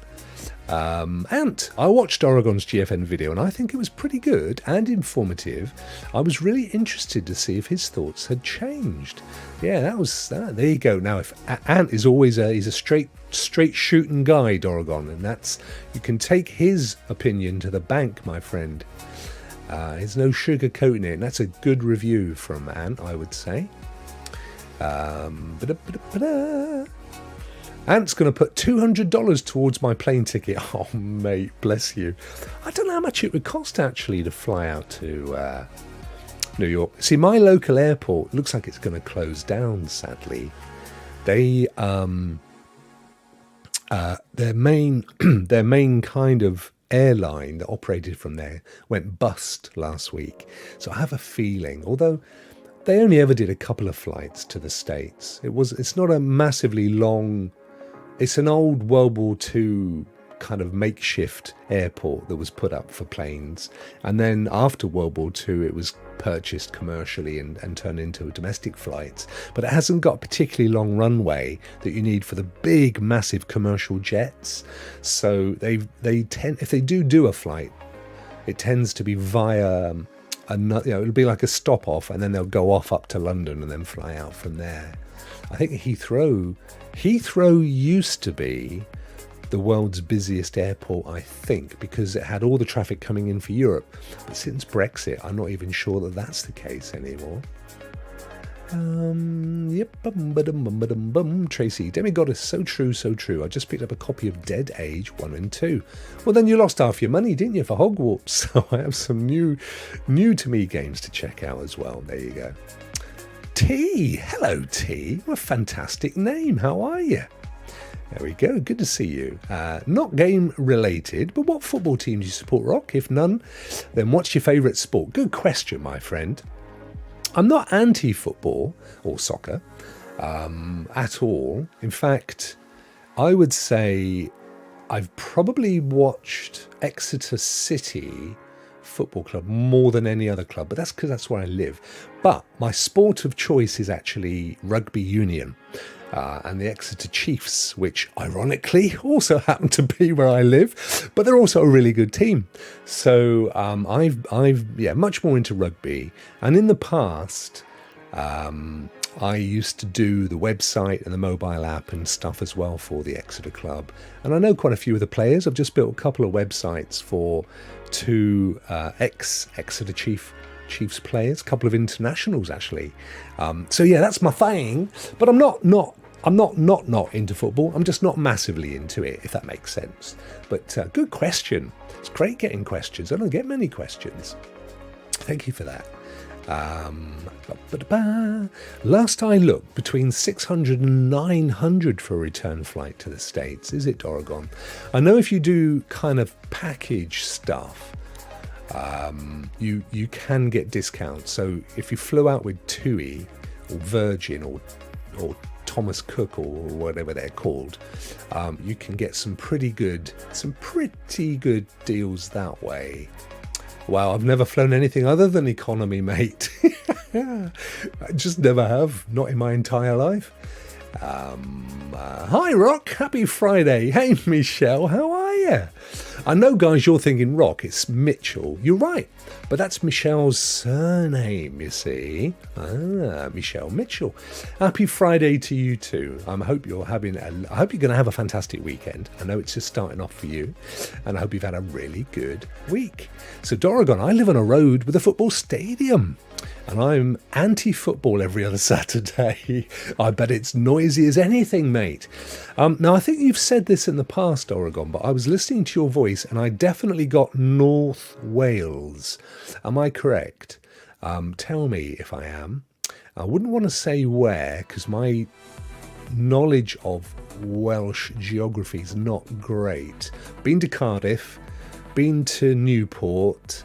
Ant, I watched Oregon's GFN video and I think it was pretty good and informative. I was really interested to see if his thoughts had changed. Yeah, that was that. There you go. Now, if Ant is always he's a straight shooting guy, Oregon, and that's, you can take his opinion to the bank, my friend. There's no sugarcoating it, and that's a good review from Ant, I would say. Ant's going to put $200 towards my plane ticket. Oh, mate, bless you. I don't know how much it would cost, actually, to fly out to New York. See, my local airport looks like it's going to close down, sadly. They, their main kind of airline that operated from there went bust last week. So I have a feeling, although they only ever did a couple of flights to the States, it's not a massively long, it's an old World War II kind of makeshift airport that was put up for planes. And then after World War II, it was purchased commercially and turned into domestic flights. But it hasn't got a particularly long runway that you need for the big, massive commercial jets. So they tend, if they do a flight, it tends to be via another, it'll be like a stop off, and then they'll go off up to London and then fly out from there. I think Heathrow used to be the world's busiest airport, I think, because it had all the traffic coming in for Europe. But since Brexit, I'm not even sure that that's the case anymore. Tracy, Demigoddess, so true, so true. I just picked up a copy of Dead Age 1 and 2. Well, then you lost half your money, didn't you, for Hogwarts? So I have some new to me games to check out as well. There you go. T, hello T, what a fantastic name. How are you? There we go. Good to see you. Not game related, but what football team do you support, Rokk? If none, then what's your favourite sport? Good question, my friend. I'm not anti-football or soccer at all. In fact, I would say I've probably watched Exeter City Football Club more than any other club, but that's because that's where I live. But my sport of choice is actually rugby union. And the Exeter Chiefs, which ironically also happen to be where I live, but they're also a really good team. So I've much more into rugby. And in the past, I used to do the website and the mobile app and stuff as well for the Exeter Club. And I know quite a few of the players. I've just built a couple of websites for two ex-Exeter Chiefs players, a couple of internationals actually. So yeah, that's my thing. But I'm not into football. I'm just not massively into it, if that makes sense. But good question. It's great getting questions. I don't get many questions. Thank you for that. Last I looked, between 600 and 900 for a return flight to the States. Is it, Doragon? I know if you do kind of package stuff, you can get discounts. So if you flew out with TUI or Virgin or Thomas Cook or whatever they're called, you can get some pretty good deals that way. Wow, I've never flown anything other than economy, mate. I just never have, not in my entire life. Hi Rokk, happy Friday. Hey Michelle, how are you? I know guys, you're thinking Rokk, it's Mitchell. You're right, but that's Michelle's surname, you see. Michelle Mitchell. Happy Friday to you too. I hope you're going to have a fantastic weekend. I know it's just starting off for you, and I hope you've had a really good week. So Doragon, I live on a road with a football stadium. And I'm anti-football every other Saturday. I bet it's noisy as anything, mate. Now, I think you've said this in the past, Oregon, but I was listening to your voice and I definitely got North Wales. Am I correct? Tell me if I am. I wouldn't want to say where, because my knowledge of Welsh geography is not great. Been to Cardiff, been to Newport,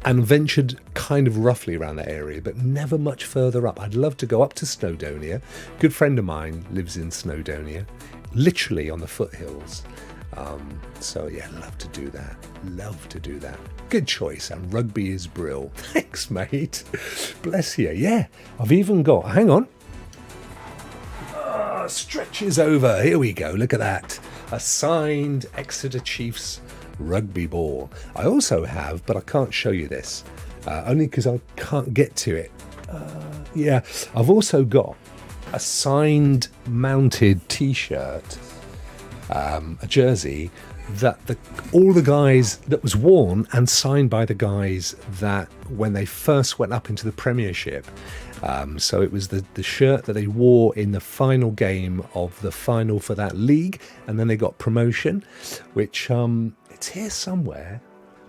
and ventured kind of roughly around that area, but never much further up. I'd love to go up to Snowdonia. A good friend of mine lives in Snowdonia, literally on the foothills. So yeah, love to do that. Good choice, and rugby is brill. Thanks, mate. Bless you. Yeah, I've even got, hang on. Stretches over. Here we go. Look at that. A signed Exeter Chiefs rugby ball. I also have, but I can't show you this, only because I can't get to it. Yeah, I've also got a signed mounted t-shirt, a jersey that all the guys that was worn and signed by the guys that when they first went up into the Premiership. So it was the shirt that they wore in the final game of the final for that league, and then they got promotion, which it's here somewhere.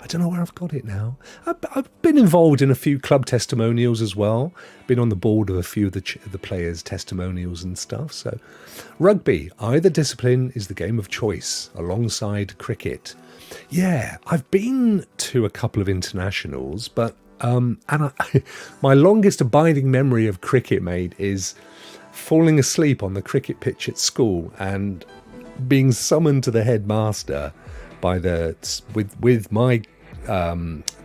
I don't know where I've got it now. I've been involved in a few club testimonials as well. Been on the board of a few of the players' testimonials and stuff. So, rugby, either discipline is the game of choice alongside cricket. Yeah, I've been to a couple of internationals, but my longest abiding memory of cricket, mate, is falling asleep on the cricket pitch at school and being summoned to the headmaster by with my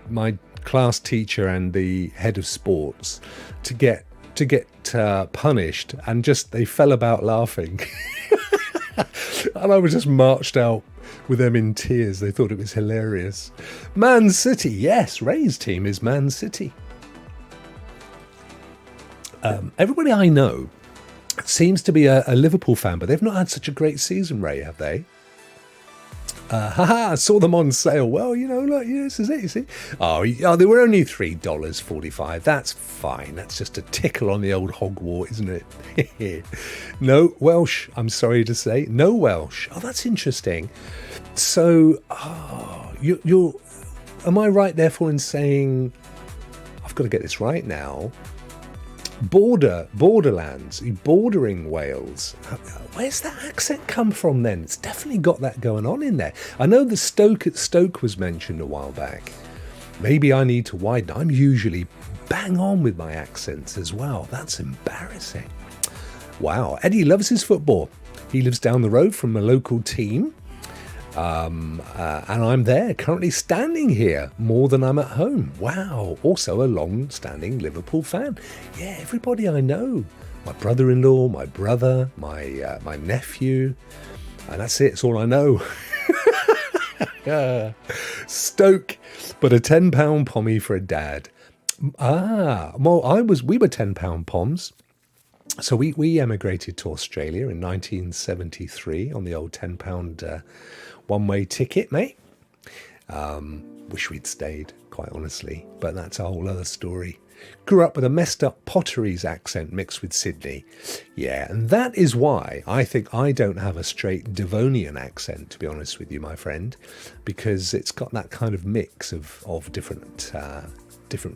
my class teacher and the head of sports to get punished, and just they fell about laughing. And I was just marched out with them in tears. They thought it was hilarious. Man City, yes, Ray's team is Man City. Everybody I know seems to be a Liverpool fan, but they've not had such a great season, Ray, have they? I saw them on sale. Well, look, this is it, you see. Oh, they were only $3.45. That's fine. That's just a tickle on the old hogwart, isn't it? No Welsh, I'm sorry to say. No Welsh. Oh, that's interesting. So, you're am I right, therefore, in saying, I've got to get this right now, borderlands, bordering Wales. Where's that accent come from then? It's definitely got that going on in there. I know the Stoke was mentioned a while back. Maybe I need to widen. I'm usually bang on with my accents as well. That's embarrassing. Wow. Eddie loves his football. He lives down the road from a local team. And I'm there, currently standing here more than I'm at home. Wow. Also a long-standing Liverpool fan. Yeah, everybody I know. My brother-in-law, my brother, my nephew. And that's it. It's all I know. Stoke, but a £10 pommy for a dad. Well, we were £10 poms. So we emigrated to Australia in 1973 on the old £10 one-way ticket, mate. Wish we'd stayed, quite honestly, but that's a whole other story. Grew up with a messed up Potteries accent mixed with Sydney. Yeah, and that is why I think I don't have a straight Devonian accent, to be honest with you, my friend, because it's got that kind of mix of different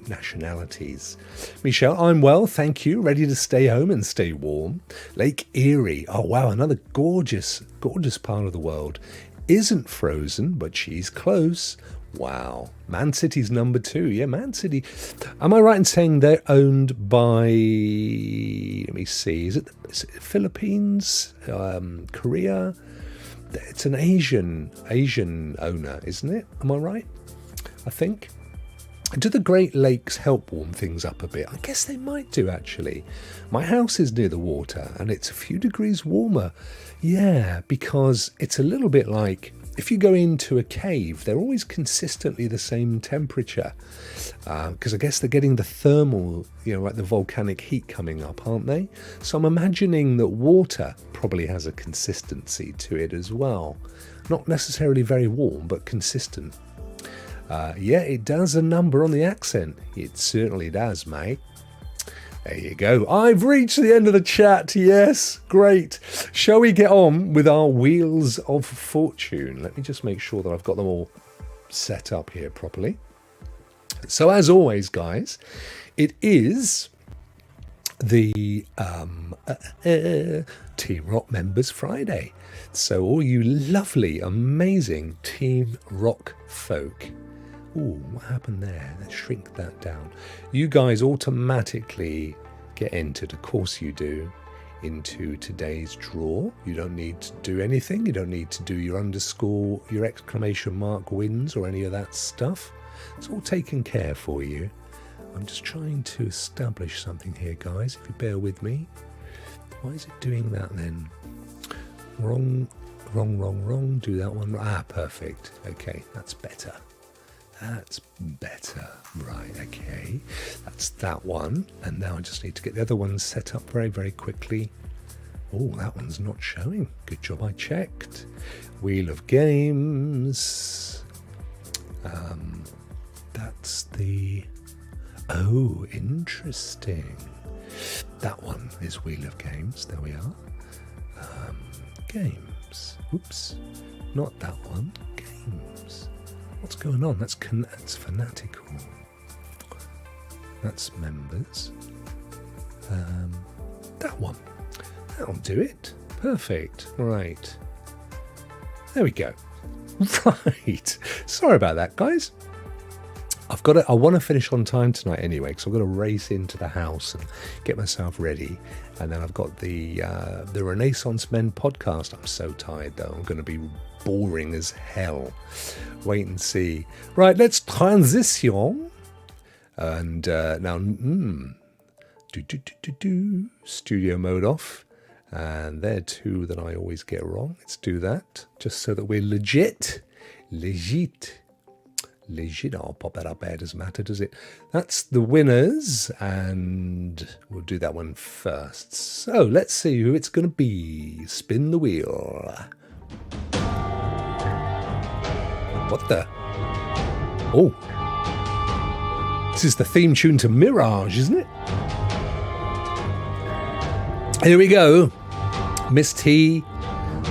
nationalities. Michelle, I'm well, thank you. Ready to stay home and stay warm. Lake Erie. Oh, wow, another gorgeous, gorgeous part of the world. Isn't frozen, but she's close. Wow. Man City's number 2. Yeah, Man City. Am I right in saying they're owned by, let me see, is it Philippines? Korea? It's an Asian owner, isn't it? Am I right? I think. Do the Great Lakes help warm things up a bit? I guess they might do, actually. My house is near the water and it's a few degrees warmer. Yeah, because it's a little bit like if you go into a cave, they're always consistently the same temperature. Because I guess they're getting the thermal, like the volcanic heat coming up, aren't they? So I'm imagining that water probably has a consistency to it as well. Not necessarily very warm, but consistent. Yeah, it does a number on the accent. It certainly does, mate. There you go. I've reached the end of the chat. Yes, great. Shall we get on with our Wheels of Fortune? Let me just make sure that I've got them all set up here properly. So as always, guys, it is the Team Rock Members Friday. So all you lovely, amazing Team Rock folk. Ooh, what happened there? Let's shrink that down. You guys automatically get entered, of course you do, into today's draw. You don't need to do anything. You don't need to do your underscore, your exclamation mark wins or any of that stuff. It's all taken care for you. I'm just trying to establish something here, guys, if you bear with me. Why is it doing that then? Wrong. Do that one. Ah, perfect. Okay, that's better. That's better. Right, okay. That's that one. And now I just need to get the other ones set up very, very quickly. Oh, that one's not showing. Good job I checked. Wheel of Games. That's the... Oh, interesting. That one is Wheel of Games. There we are. Games. Oops. Not that one. Games. What's going on? That's fanatical. That's members. That one. That'll do it. Perfect. Right. There we go. Right. Sorry about that, guys. I want to finish on time tonight anyway, because I've got to race into the house and get myself ready. And then I've got the Renaissance Men podcast. I'm so tired, though. I'm going to be boring as hell. Wait and see. Right, let's transition. And now, studio mode off. And there are two that I always get wrong. Let's do that, just so that we're legit. I'll pop that up there. Doesn't matter, does it? That's the winners, and we'll do that one first. So let's see who it's going to be. Spin the wheel. What the? Oh. This is the theme tune to Mirage, isn't it? Here we go. Miss T,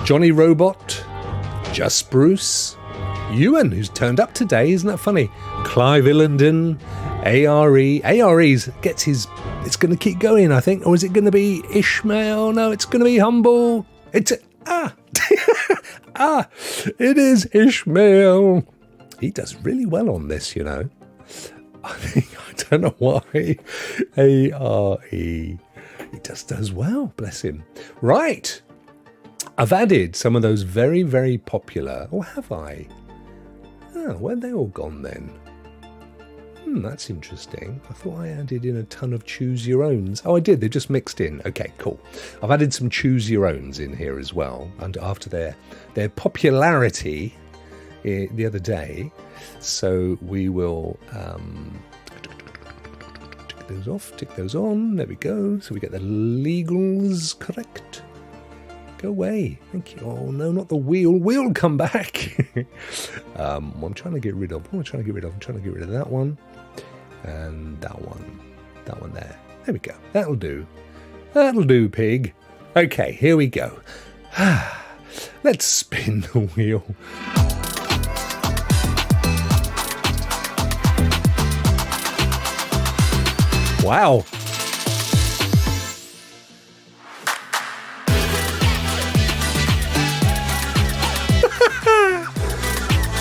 Johnny Robot, Just Bruce, Ewan, who's turned up today, isn't that funny? Clive Illenden, ARE. ARE's gets his... It's going to keep going, I think. Or is it going to be Ishmael? No, it's going to be Humble. It's... it is Ishmael. He does really well on this, you know. I don't know why. ARE. He just does well, bless him. Right. I've added some of those very, very popular... Or have I? Oh, where'd they all gone then? That's interesting. I thought I added in a ton of choose your owns. Oh, I did. They're just mixed in. Okay, cool. I've added some choose your owns in here as well. And after their popularity the other day. So we will tick those off, tick those on. There we go. So we get the legals correct. Go away. Thank you. Oh, no, not the wheel. Wheel, come back. I'm trying to get rid of. I'm trying to get rid of that one. And that one. That one there. There we go. That'll do. That'll do, pig. Okay, here we go. Let's spin the wheel. Wow.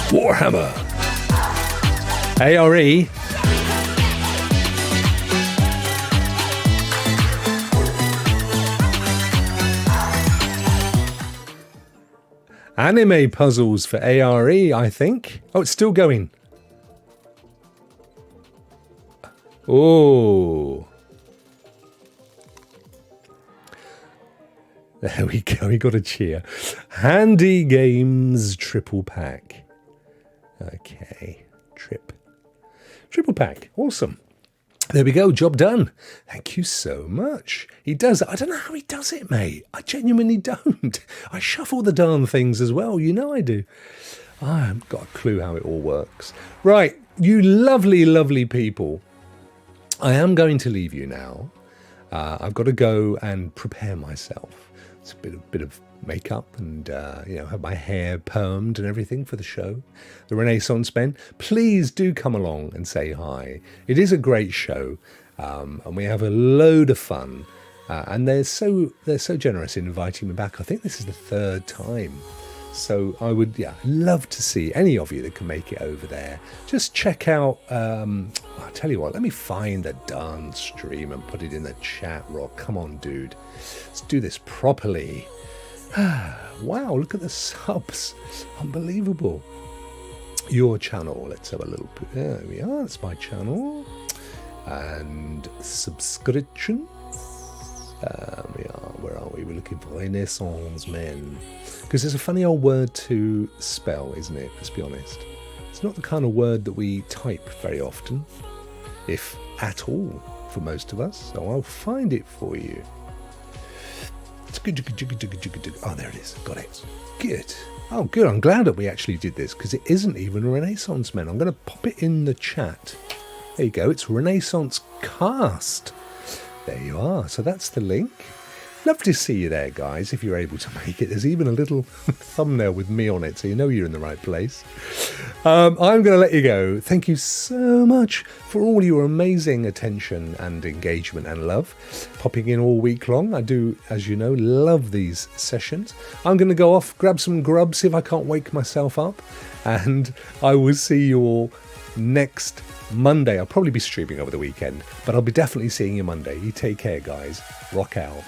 Warhammer. ARE. Anime puzzles for ARE, I think. Oh, it's still going. Oh. There we go. We got a cheer. Handy Games triple pack. Okay. Triple pack. Awesome. There we go. Job done. Thank you so much. He does it. I don't know how he does it, mate. I genuinely don't. I shuffle the darn things as well. You know I do. I haven't got a clue how it all works. Right. You lovely, lovely people. I am going to leave you now. I've got to go and prepare myself. It's a bit of makeup and have my hair permed and everything for the show, the Renaissance Men. Please do come along and say hi. It is a great show, and we have a load of fun. And they're so generous in inviting me back. I think this is the third time. So I would love to see any of you that can make it over there. Just check out, I'll tell you what, let me find the darn stream and put it in the chat, Rokk. Come on, dude. Let's do this properly. Wow, look at the subs. Unbelievable. Your channel. Let's have a little... There we are. That's my channel. And subscriptions. We are. Where are we? We're looking for Renaissance Men. Because it's a funny old word to spell, isn't it? Let's be honest. It's not the kind of word that we type very often, if at all, for most of us. So I'll find it for you. Oh, there it is. Got it. Good. Oh, good. I'm glad that we actually did this, because it isn't even Renaissance Men. I'm going to pop it in the chat. There you go. It's Renaissance Cast. There you are. So that's the link. love to see you there, guys, if you're able to make it. There's even a little thumbnail with me on it, so you know you're in the right place. I'm going to let you go. Thank you so much for all your amazing attention and engagement and love, popping in all week long. I do, as you know, love these sessions. I'm going to go off, grab some grub, see if I can't wake myself up, and I will see you all next Monday. I'll probably be streaming over the weekend, but I'll be definitely seeing you Monday. You take care, guys. Rock out.